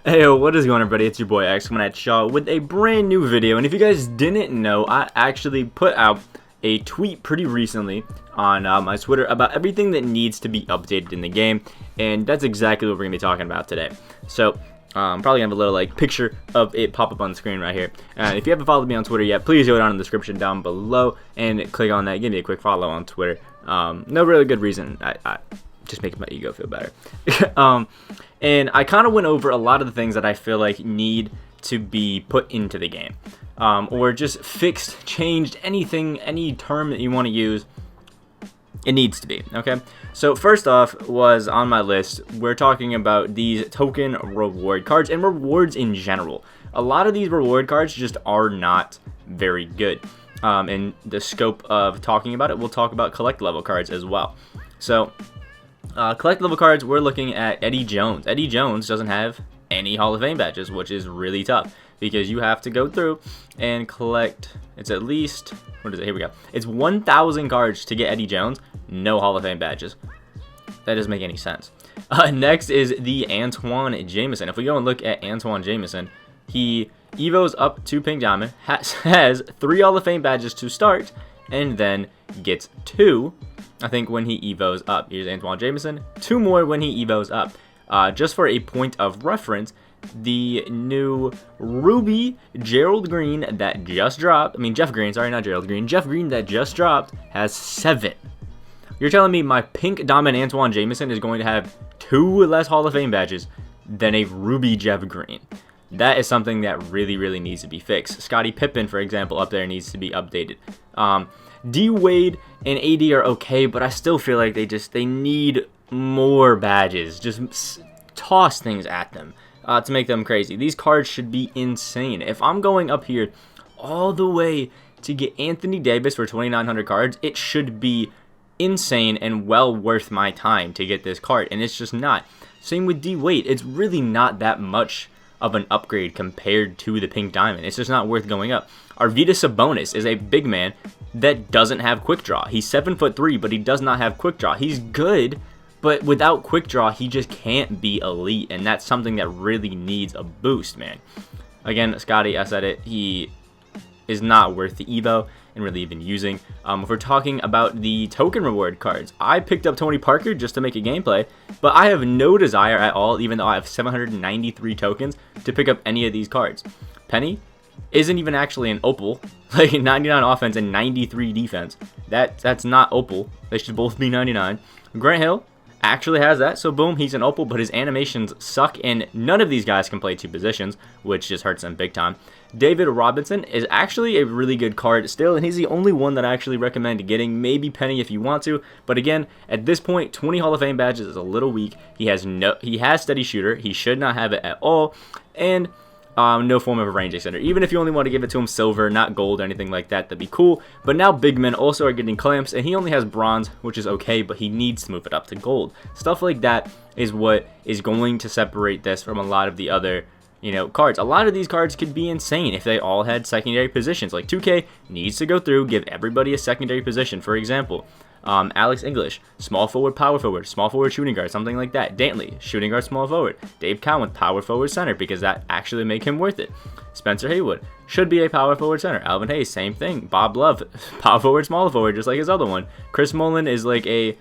Hey, yo, what is going on, everybody? It's your boy X coming at y'all with a brand new video. And if you guys didn't know, I actually put out a tweet pretty recently on my Twitter about everything that needs to be updated in the game, and that's exactly what we're gonna be talking about today. So probably gonna have a little picture of it pop up on the screen right here. And if you haven't followed me on Twitter yet, please go down in the description down below and click on that. Give me a quick follow on Twitter. No really good reason. I just make my ego feel better. And I kind of went over a lot of the things that I feel like need to be put into the game, or just fixed, changed, anything, any term that you want to use. It needs to be, okay? So first off was on my list, we're talking about these token reward cards and rewards in general. A lot of these reward cards just are not very good. In the scope of talking about it, we'll talk about collect level cards as well. So collect level cards, we're looking at Eddie Jones. Eddie Jones doesn't have any Hall of Fame badges, which is really tough because you have to go through and collect. It's at least, what is it? Here we go. It's 1,000 cards to get Eddie Jones, no Hall of Fame badges. That doesn't make any sense. Next is the Antoine Jameson. If we go and look at Antoine Jameson, he evos up to Pink Diamond, has 3 Hall of Fame badges to start, and then gets 2, I think, when he evos up. Here's Antoine Jameson, 2 more when he evos up. Just for a point of reference, the new Ruby Gerald Green that just dropped, Jeff Green, sorry, not Gerald Green, Jeff Green that just dropped has 7. You're telling me my Pink Diamond Antoine Jameson is going to have 2 less Hall of Fame badges than a Ruby Jeff Green? That is something that really, really needs to be fixed. Scottie Pippen, for example, up there needs to be updated. D Wade and AD are okay, but I still feel like they need more badges. Just toss things at them to make them crazy. These cards should be insane. If I'm going up here all the way to get Anthony Davis for 2,900 cards, it should be insane and well worth my time to get this card, and it's just not. Same with D Wade. It's really not that much of an upgrade compared to the Pink Diamond. It's just not worth going up. Arvydas Sabonis is a big man that doesn't have quick draw. He's 7'3", but he does not have quick draw. He's good, but without quick draw, he just can't be elite, and that's something that really needs a boost, man. Again, Scotty, I said it, he is not worth the Evo and really even using. If we're talking about the token reward cards, I picked up Tony Parker just to make a gameplay, but I have no desire at all, even though I have 793 tokens, to pick up any of these cards. Penny isn't even actually an opal, like 99 offense and 93 defense. That's not opal. They should both be 99. Grant Hill actually has that, so boom, he's an opal, but his animations suck, and none of these guys can play 2 positions, which just hurts them big time. David Robinson is actually a really good card still, and he's the only one that I actually recommend getting. Maybe Penny if you want to, but again, at this point, 20 Hall of Fame badges is a little weak. He has steady shooter. He should not have it at all, and no form of a range extender. Even if you only want to give it to him silver, not gold or anything like that, that'd be cool. But now big men also are getting clamps, and he only has bronze, which is okay, but he needs to move it up to gold. Stuff like that is what is going to separate this from a lot of the other, cards. A lot of these cards could be insane if they all had secondary positions. Like 2K needs to go through, give everybody a secondary position. For example, Alex English, small forward, power forward, small forward, shooting guard, something like that. Dantley, shooting guard, small forward. Dave Cowan, power forward, center, because that actually make him worth it. Spencer Haywood should be a power forward, center. Alvin Hayes, same thing. Bob Love, power forward, small forward, just like his other one. Chris Mullin is like a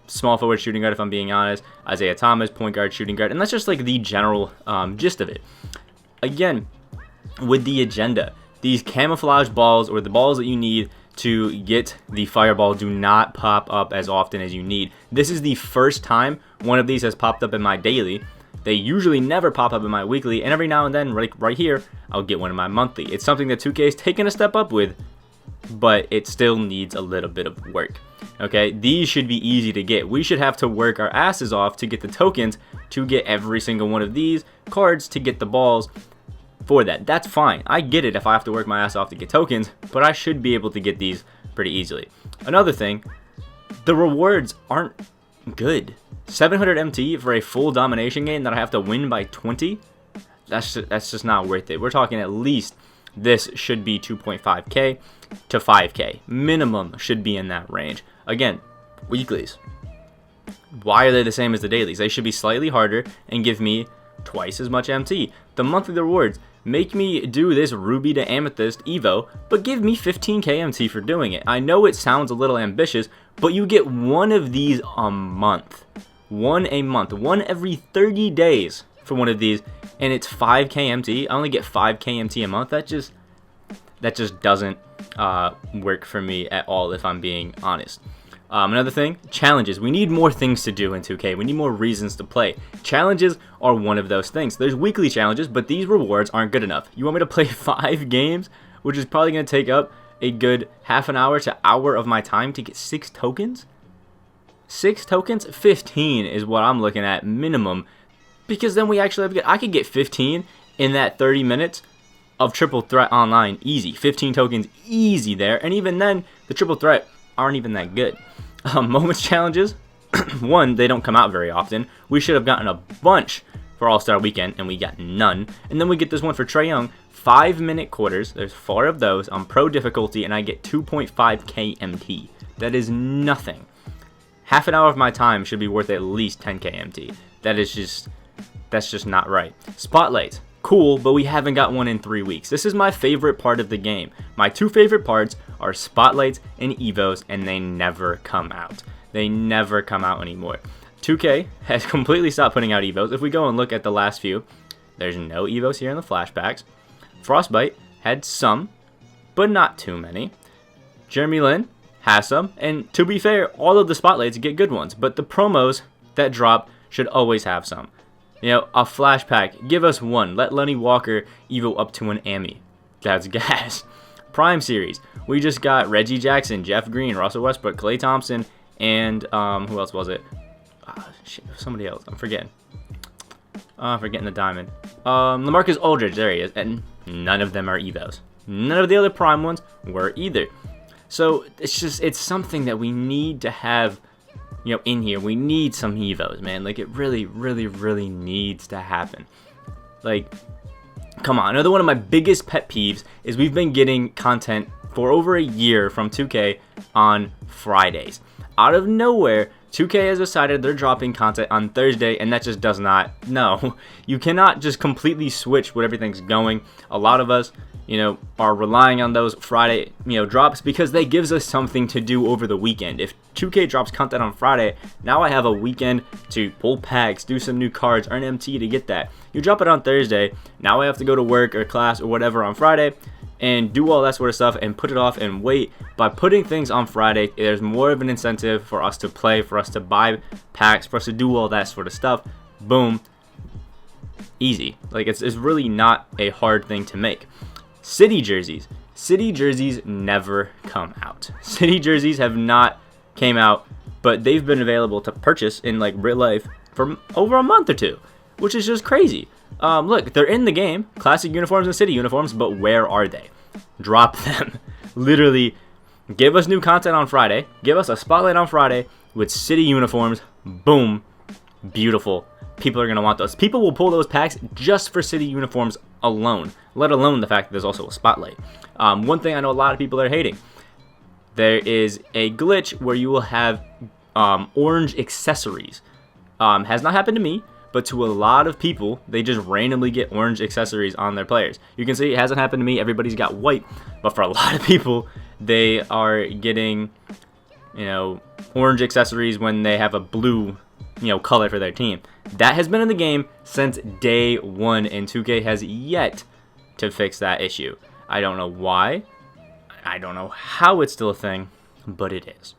small forward, shooting guard, if I'm being honest. Isaiah Thomas, point guard, shooting guard, and that's just like the general gist of it. Again, with the agenda, these camouflage balls, or the balls that you need to get the fireball, do not pop up as often as you need. This is the first time one of these has popped up in my daily. They usually never pop up in my weekly, and every now and then, right here, I'll get one in my monthly. It's something that 2K is taking a step up with, but it still needs a little bit of work. Okay, these should be easy to get. We should have to work our asses off to get the tokens to get every single one of these cards to get the balls for that. That's fine. I get it if I have to work my ass off to get tokens, but I should be able to get these pretty easily. Another thing, the rewards aren't good. 700 MT for a full domination game that I have to win by 20? That's just not worth it. We're talking at least this should be 2.5k to 5k. Minimum should be in that range. Again, weeklies. Why are they the same as the dailies? They should be slightly harder and give me twice as much MT. The monthly rewards, make me do this Ruby to Amethyst Evo, but give me 15k MT for doing it. I know it sounds a little ambitious, but you get one of these a month. One a month. One every 30 days for one of these, and it's 5k MT. I only get 5k MT a month. That just doesn't work for me at all, if I'm being honest. Another thing, challenges. We need more things to do in 2K. We need more reasons to play. Challenges are one of those things. There's weekly challenges, but these rewards aren't good enough. You want me to play 5 games, which is probably going to take up a good half an hour to hour of my time to get 6 tokens? 6 tokens? 15 is what I'm looking at minimum, because then we actually I could get 15 in that 30 minutes of triple threat online easy. 15 tokens easy there, and even then the triple threat aren't even that good. Moments challenges, one, they don't come out very often. We should have gotten a bunch for All-Star Weekend, and we got none. And then we get this one for Trae Young, 5-minute quarters. There's 4 of those on pro difficulty, and I get 2.5k MT. That is nothing. Half an hour of my time should be worth at least 10k MT. That's just not right. Spotlights, cool, but we haven't got one in 3 weeks. This is my favorite part of the game. My 2 favorite parts are spotlights and evos, and they never come out. They never come out anymore. 2K has completely stopped putting out evos. If we go and look at the last few, there's no evos here in the flashbacks. Frostbite had some, but not too many. Jeremy Lin has some, and to be fair, all of the spotlights get good ones, but the promos that drop should always have some. You know, a flashback, give us one. Let Lenny Walker evo up to an Ami. That's gas. Prime series, we just got Reggie Jackson, Jeff Green, Russell Westbrook, Klay Thompson, and who else was it? Shit, somebody else. I'm forgetting. I'm forgetting the diamond. LaMarcus Aldridge, there he is, and none of them are evos. None of the other prime ones were either. So it's something that we need to have, you know, in here. We need some evos, man. Like, it really, really, really needs to happen. Like, come on. Another one of my biggest pet peeves is we've been getting content for over a year from 2K on Fridays. Out of nowhere, 2K has decided they're dropping content on Thursday, and that just does not, no. You cannot just completely switch what everything's going. A lot of us, you know, are relying on those Friday, you know, drops because they gives us something to do over the weekend. If 2K drops content on Friday, now I have a weekend to pull packs, do some new cards, earn MT to get that. You drop it on Thursday, now I have to go to work or class or whatever on Friday and do all that sort of stuff and put it off and wait. By putting things on Friday, there's more of an incentive for us to play, for us to buy packs, for us to do all that sort of stuff. Boom. Easy. Like, it's really not a hard thing to make. City jerseys. City jerseys never come out. City jerseys have not came out, but they've been available to purchase in like real life for over a month or two, which is just crazy. Look, they're in the game, classic uniforms and city uniforms, but where are they? Drop them. Literally, give us new content on Friday. Give us a spotlight on Friday with city uniforms. Boom. Beautiful. People are going to want those. People will pull those packs just for city uniforms alone, let alone the fact that there's also a spotlight. One thing I know a lot of people are hating, there is a glitch where you will have orange accessories. Has not happened to me, but to a lot of people, they just randomly get orange accessories on their players. You can see it hasn't happened to me. Everybody's got white, but for a lot of people, they are getting, you know, orange accessories when they have a blue, you know, color for their team. That has been in the game since day one, and 2K has yet to fix that issue. I don't know why. I don't know how it's still a thing, but it is.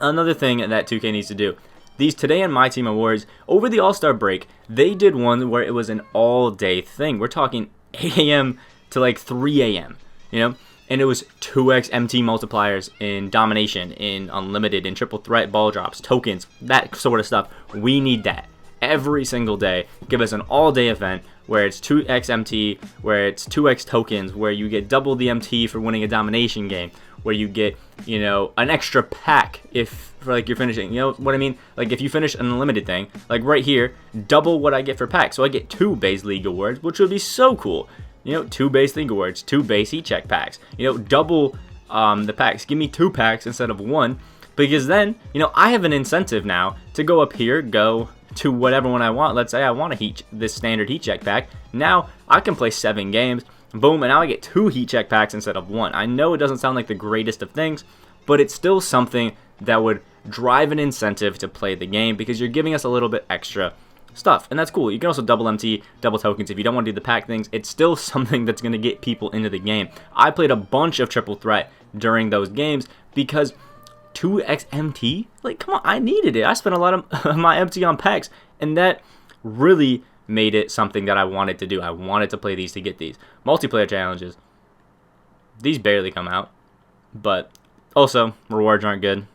Another thing that 2K needs to do, these Today and My Team awards, over the All-Star break, they did one where it was an all-day thing. We're talking 8 a.m. to like 3 a.m., you know? And it was 2x MT multipliers in domination, in unlimited, in triple threat ball drops, tokens, that sort of stuff. We need that every single day. Give us an all-day event where it's 2x MT, where it's 2x tokens, where you get double the MT for winning a domination game, where you get, you know, an extra pack if, for like, you're finishing, you know what I mean? Like, if you finish an unlimited thing, like right here, double what I get for packs. So I get 2 base league awards, which would be so cool. You know, 2 base league awards, 2 base heat check packs. You know, double the packs. Give me 2 packs instead of 1, because then, you know, I have an incentive now to go up here, go to whatever one I want. Let's say I want this standard heat check pack. Now I can play 7 games, boom, and now I get 2 heat check packs instead of 1. I know it doesn't sound like the greatest of things, but it's still something that would drive an incentive to play the game because you're giving us a little bit extra stuff, and that's cool. You can also double MT, double tokens if you don't want to do the pack things. It's still something that's going to get people into the game. I played a bunch of triple threat during those games because 2x MT, like, come on, I needed it. I spent a lot of my MT on packs, and that really made it something that I wanted to do. I wanted to play these to get these multiplayer challenges. These barely come out, but also rewards aren't good.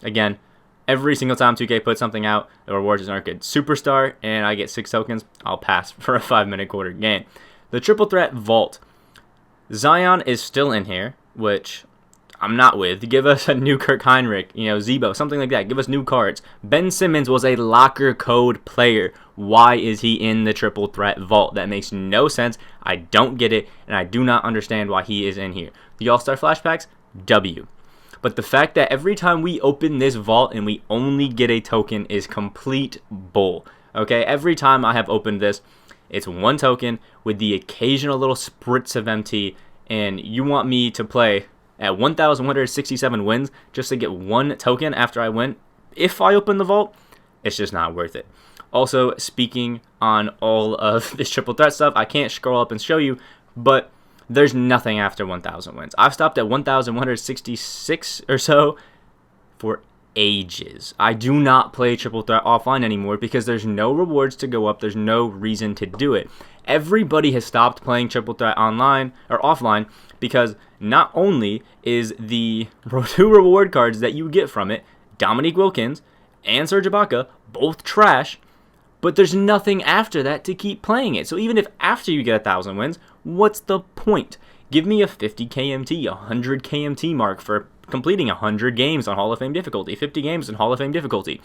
Again, every single time 2K puts something out, the rewards aren't good. Superstar, and I get 6 tokens, I'll pass for a 5-minute quarter game. The triple threat vault. Zion is still in here, which I'm not with. Give us a new Kirk Heinrich, Zebo, something like that. Give us new cards. Ben Simmons was a locker code player. Why is he in the triple threat vault? That makes no sense. I don't get it, and I do not understand why he is in here. The All-Star Flashbacks, W. But the fact that every time we open this vault and we only get a token is complete bull. Okay, every time I have opened this, it's 1 token with the occasional little spritz of MT, and you want me to play at 1,167 wins just to get 1 token after I win? If I open the vault, it's just not worth it. Also, speaking on all of this triple threat stuff, I can't scroll up and show you, but there's nothing after 1,000 wins. I've stopped at 1,166 or so for ages. I do not play triple threat offline anymore because there's no rewards to go up. There's no reason to do it. Everybody has stopped playing triple threat online or offline because not only is the 2 reward cards that you get from it, Dominique Wilkins and Serge Ibaka, both trash, but there's nothing after that to keep playing it. So even if after you get 1,000 wins, what's the point? Give me a 50 KMT, 100 KMT mark for completing 100 games on Hall of Fame difficulty, 50 games on Hall of Fame difficulty.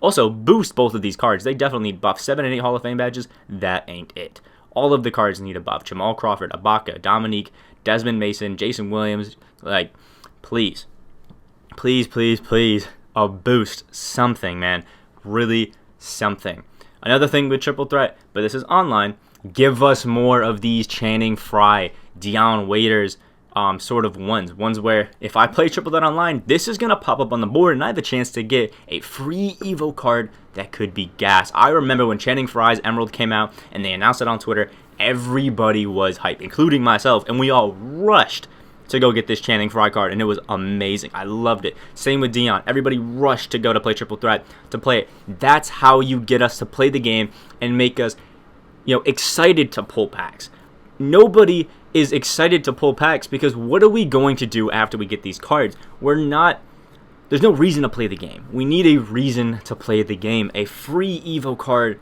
Also, boost both of these cards. They definitely need buff. 7 and 8 Hall of Fame badges, that ain't it. All of the cards need a buff. Jamal Crawford, Ibaka, Dominique, Desmond Mason, Jason Williams. Like, please. Please, please, please. A boost. Something, man. Really something. Another thing with triple threat, but this is online, give us more of these Channing Frye, Dion Waiters sort of ones where if I play triple threat online, this is going to pop up on the board and I have a chance to get a free Evo card that could be gas. I remember when Channing Frye's Emerald came out and they announced it on Twitter, everybody was hyped, including myself, and we all rushed to go get this Channing Frye card, and it was amazing. I loved it. Same with Dion. Everybody rushed to go to play triple threat to play it. That's how you get us to play the game and make us, excited to pull packs. Nobody is excited to pull packs because what are we going to do after we get these cards? There's no reason to play the game. We need a reason to play the game. A free Evo card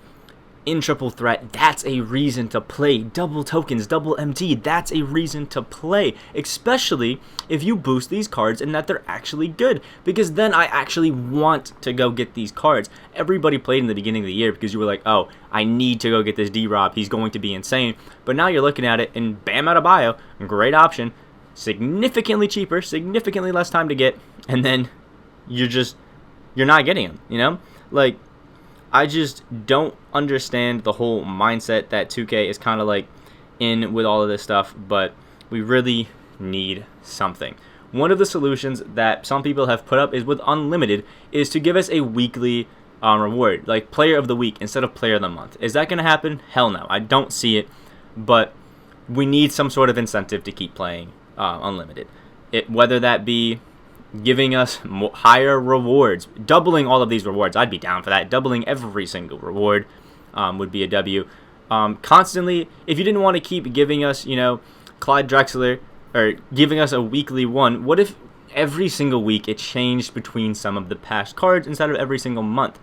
in triple threat, that's a reason to play. Double tokens, double MT, that's a reason to play, especially if you boost these cards and that they're actually good, because then I actually want to go get these cards. Everybody played in the beginning of the year because you were like, oh, I need to go get this D-Rob, he's going to be insane. But now you're looking at it and Bam Adebayo, great option, significantly cheaper, significantly less time to get, and then you're not getting him, like, I just don't understand the whole mindset that 2K is kind of like in with all of this stuff, but we really need something. One of the solutions that some people have put up is with Unlimited is to give us a weekly reward, like Player of the Week instead of Player of the Month. Is that going to happen? Hell no. I don't see it, but we need some sort of incentive to keep playing Unlimited. Whether that be giving us higher rewards, doubling all of these rewards, I'd be down for that. Doubling every single reward would be a W. Constantly, if you didn't want to keep giving us, Clyde Drexler, or giving us a weekly one, what if every single week it changed between some of the past cards instead of every single month?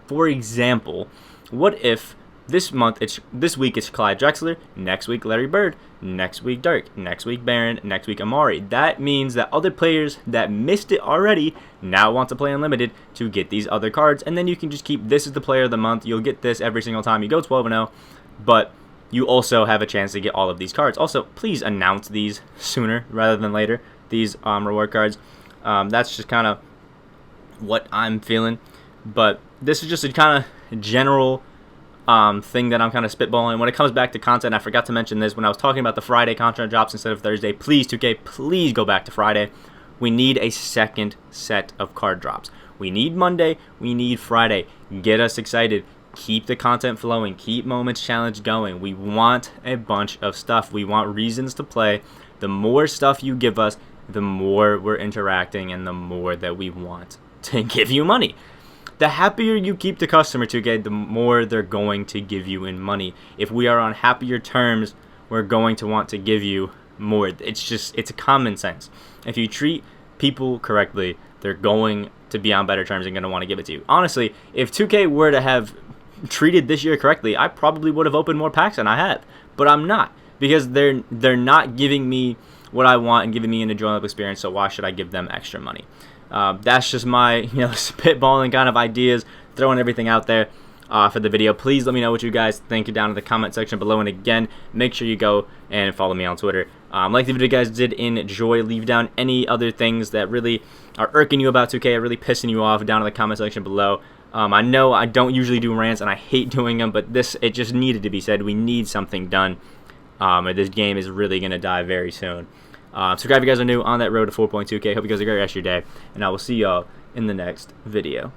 For example, what if this week it's Clyde Drexler, next week Larry Bird, next week Dirk, next week Barron, next week Amari. That means that other players that missed it already now want to play Unlimited to get these other cards, and then you can just keep this as the Player of the Month. You'll get this every single time you go 12-0, but you also have a chance to get all of these cards. Also, please announce these sooner rather than later, these reward cards. That's just kind of what I'm feeling. But this is just a kind of general thing that I'm kind of spitballing. When it comes back to content, I forgot to mention this when I was talking about the Friday content drops instead of Thursday. Please, 2K, please go back to Friday. We need a second set of card drops. We need Monday. We need Friday. Get us excited. Keep the content flowing. Keep Moments Challenge going. We want a bunch of stuff. We want reasons to play. The more stuff you give us, the more we're interacting and the more that we want to give you money. The happier you keep the customer, 2K, the more they're going to give you in money. If we are on happier terms, we're going to want to give you more. It's a common sense. If you treat people correctly, they're going to be on better terms and going to want to give it to you. Honestly, if 2K were to have treated this year correctly, I probably would have opened more packs than I have. But I'm not, because they're not giving me what I want and giving me an enjoyable experience, so why should I give them extra money? That's just my spitballing kind of ideas, throwing everything out there for the video. Please let me know what you guys think down in the comment section below, and again, make sure you go and follow me on Twitter. Like the video you guys did enjoy, leave down any other things that really are irking you about 2K, are really pissing you off down in the comment section below. I know I don't usually do rants and I hate doing them, but it just needed to be said. We need something done, or this game is really going to die very soon. Subscribe if you guys are new on that road to 4.2K. Hope you guys have a great rest of your day, and I will see y'all in the next video.